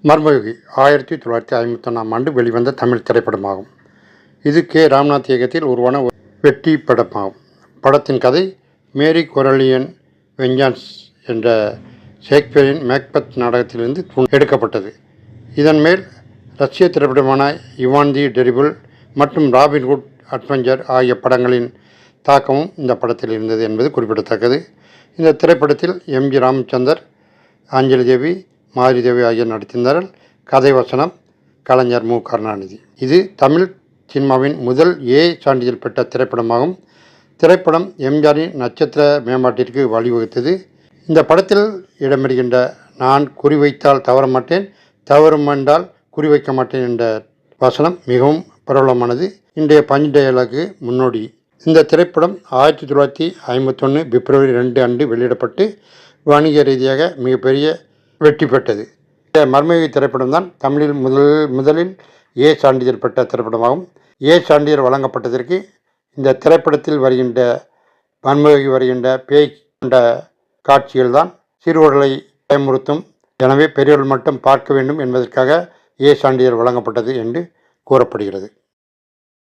மர்மயுகி 1951ஆம் ஆண்டு வெளிவந்த தமிழ் திரைப்படமாகும். இது கே. ராம்நாத் இயக்கத்தில் உருவான ஒரு வெற்றி படமாகும். படத்தின் கதை மேரி கொரலியன் வெஞ்சான்ஸ் என்ற ஷேக்ஸ்பியரின் மேக்பெத் நாடகத்திலிருந்து எடுக்கப்பட்டது. இதன் மேல் ரஷ்ய திரைப்படமான இவான் தி டெரிபிள் மற்றும் ராபின்ஹுட் அட்வென்ச்சர் ஆகிய படங்களின் தாக்கமும் இந்த படத்தில் இருந்தது என்பது குறிப்பிடத்தக்கது. இந்த திரைப்படத்தில் எம்.ஜி. ராமச்சந்தர், அஞ்சலி தேவி, மாரி தேவி ஆகியோர் நடித்திருந்தார்கள். கதை வசனம் கலைஞர் மு. கருணாநிதி. இது தமிழ் சினிமாவின் முதல் ஏ சான்றிதழ் பெற்ற திரைப்படமாகும். திரைப்படம் எம்ஜிஆரின் நட்சத்திர மேம்பாட்டிற்கு வழிவகுத்தது. இந்த படத்தில் இடம்பெறுகின்ற நான் குறிவைத்தால் தவற மாட்டேன், தவறும் என்றால் குறிவைக்க மாட்டேன் என்ற வசனம் மிகவும் பிரபலமானது. இன்றைய பஞ்ச் டயலாக்கு முன்னோடி. இந்த திரைப்படம் 1951 பிப்ரவரி 2 அன்று வெளியிடப்பட்டு வணிக ரீதியாக மிகப்பெரிய வெற்றி பெற்றது. இந்த மர்மயுகி திரைப்படம் தான் தமிழில் முதலில் ஏ சான்றிதழ் பெற்ற திரைப்படமாகும். ஏ சான்றிதழ் வழங்கப்பட்டதற்கு இந்த திரைப்படத்தில் வருகின்ற மர்மயுகி வருகின்ற பேய் கொண்ட காட்சிகள் தான் சிறுவர்களை பயமுறுத்தும். எனவே பெரியவர்கள் மட்டும் பார்க்க வேண்டும் என்பதற்காக ஏ சான்றிதழ் வழங்கப்பட்டது என்று கூறப்படுகிறது.